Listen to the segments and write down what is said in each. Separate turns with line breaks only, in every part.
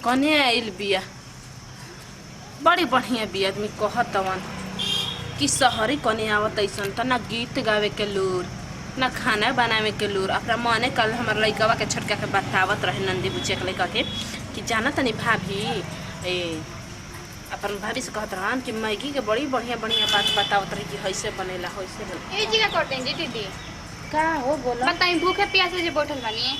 कने आइल बिया बड़ी बढ़िया बिया। आदमी कहतवन कि शहरी कने आवत ऐसन त ना गीत गावे के लूर ना खाना बनावे के लूर। अपना मने कल हमार लइकवा के छोटका के बतावत रहे नंदी बुचिया के लइका के कि जाना तनी भाभी अपन भाभी से कहत रहन कि मैगी के बड़ी बढ़िया बढ़िया बात बतावत रही कि कैसे बनेला कैसे बनेला।
ए जी का करते हैं जी दीदी
का हो बोला
बताई भूखे प्यासे जे बैठल बानी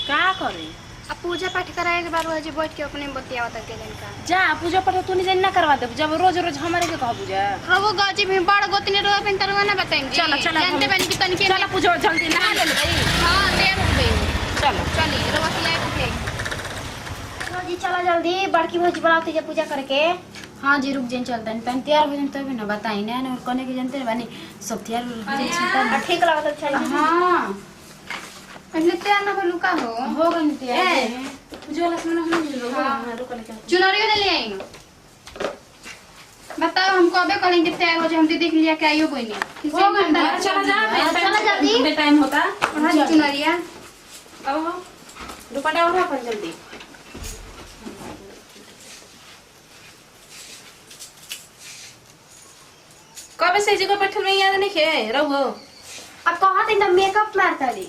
का करे।
अब पूजा पाठ कराए के बाद वो जे बैठ के अपने बतियावत के दिन का
जा पूजा पाठ तू नहीं ना करवा दे जब रोज रोज हमारे के कह पूजा
रवो गाजी में बड़ गोतनी रो पेन तरवा ना बताई जी
चलो चलो
जानते बानी कि तनके
चलो पूजा जल्दी नहा ले भाई।
हां देर हो गई
चलो
चली रवा से ले के
चलो जी चलो जल्दी बड़की भौजी बुलाती है पूजा करके।
हाँ जी रुक जाइन चलता नहीं पहले तैयार हो जाइन तभी ना बताई ना और कने के जानते बानी सब तैयार हो जाइन छिटा
ठीक लगत अच्छा
हां
पहले तैयार ना बोलू का हो
गई तैयार
पूजा वाला सामान हम ले लो। हां रुक ले
चुनरी ले आई बताओ हमको अबे करेंगे तैयार हो जाए हम दीदी के लिए क्या आइयो कोई नहीं
हो गया चलो जा
चलो जल्दी
टाइम होता।
हां चुनरिया
अब दुपट्टा ओढ़ो अपन जल्दी। कब से जगह बैठल में याद नहीं खे रहो
अब कहा त मेकअप मारता रे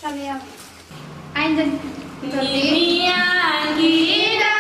चलिए आइन जल्दी
मिया गिरा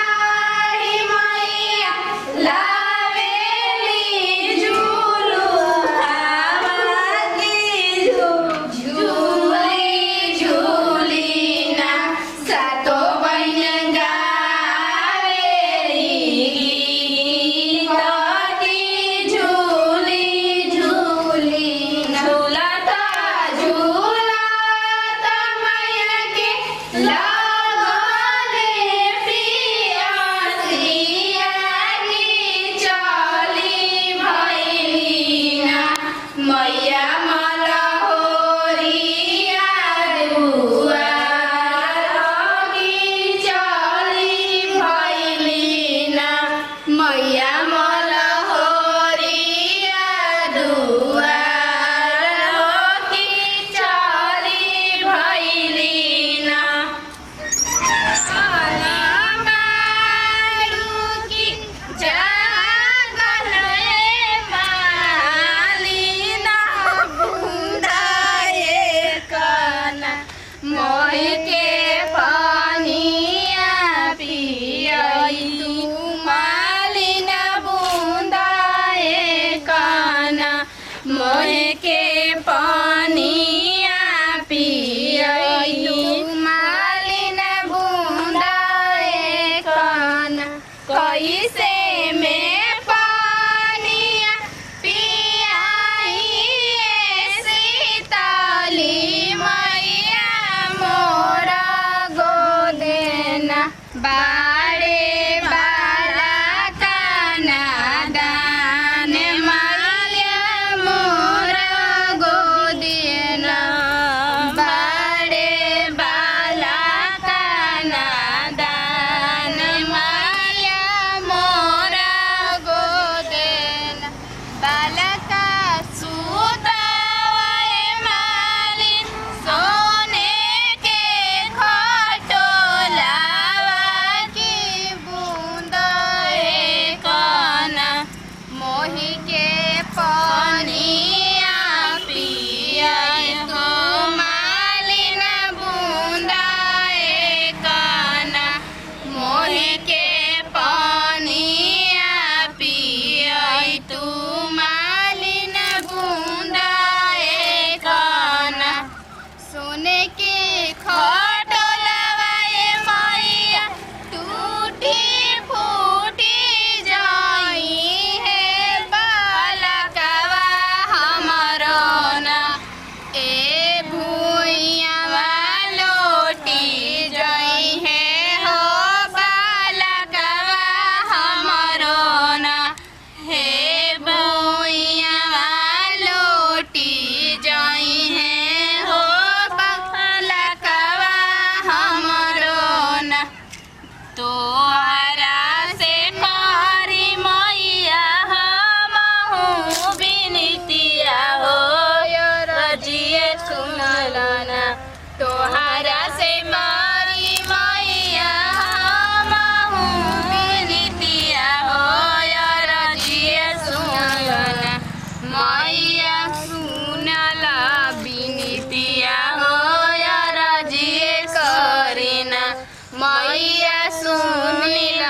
मैया सुनिल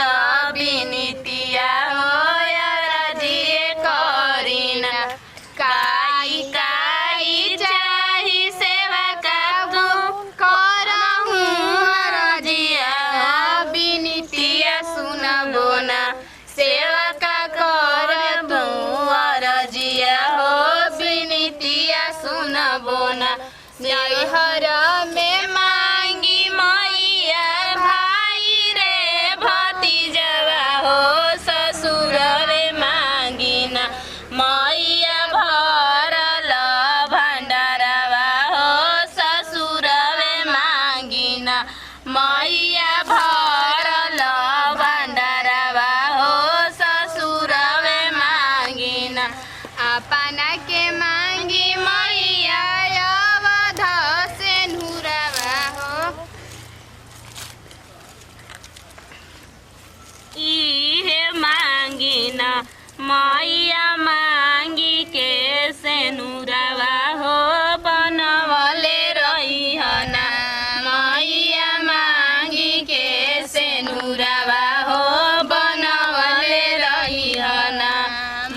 बिनतिया हो अरजिए करीना काई काई चाही सेवा का तू करहु अरजिया बिनतिया सुनबो ना सेवा का कर तू अरजिया हो बिनतिया सुनबो ना नैहर में मांगी मैया भाई रे भतीजवा हो ससुर रे मांगी ना मैया भरल भंडारवा हो ससुर रे मांगी ना मैया भरल भंडारवा हो ससुर रे मांगी ना अपना के मांगी मैया अवध से नूरवा हो इहे मांगी ना मैया मांगी के से नूरवा हो बनवले रही ना मैया मांगी के से नूरवा हो बनवले रही ना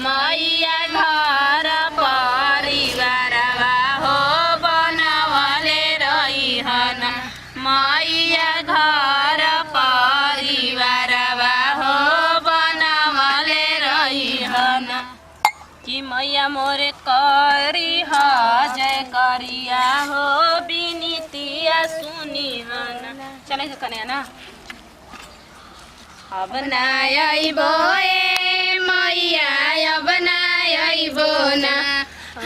मैया घर परिवारवा हो बनवले रही ना मैया घर परिवारवा हो बनवले रही ना कि मैया मोरे करी ह जय करिया हो बिनतिया सुनी हना चले कने ना अब ना आइबो ए मैया अब ना आइबो ना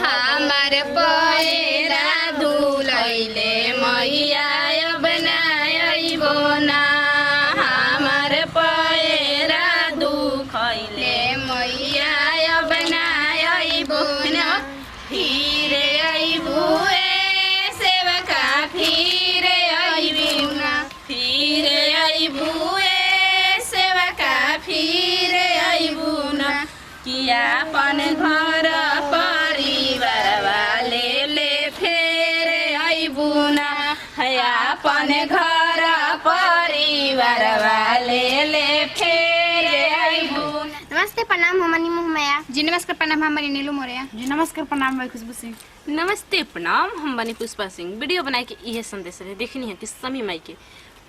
हमार पैरा धुलैले मैया अब ना आइबो ना हमार पैरा दुखैले मैया अब ना आइबो ना फिर आइबो ए सेवका फिर आइबो ना फिर आइबो ए सेवका फिर आइबो ना कि अपन घर परिवार वाले ले फेर आइबो ना है अपन घर परिवार वाले ले फेर आइबो ना।
नमस्ते प्रणाम हमनी मुहमया।
जी नमस्कार प्रणाम हमारी नीलू मोरिया।
जी नमस्कार प्रणाम भाई खुशबू सिंह।
नमस्ते प्रणाम हम बनी पुष्पा सिंह। वीडियो बनाए के यह संदेश रहे देखनी है कि समी माई के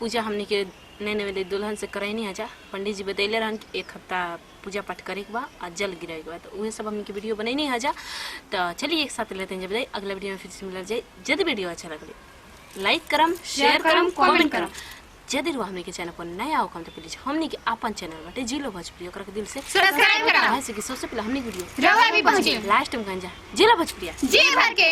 पूजा हमने के नए वाले दुल्हन से करैनी हजा पंडित जी बतैले रहन कि 1 हफ्ता पूजा पाठ करे के बा और जल गिराए के बा तो वह सब हमने के वीडियो बनैनी हजा। तो चलिए एक साथ लेते हैं जब बताइए अगला वीडियो में फिर से मिल जाए। यदि वीडियो अच्छा लगे लाइक करम शेयर करम कमेंट करम। यदि हमने के चैनल पर नया हो तो प्लीज हमने के अपन चैनल बाटे जिलो भोजपुरी ओकरा के दिल से
सब्सक्राइब करा
है कि सबसे पहले हमने वीडियो
रवा भी पहुंचे
लास्ट में गंजा जिला भोजपुरी
जी भर के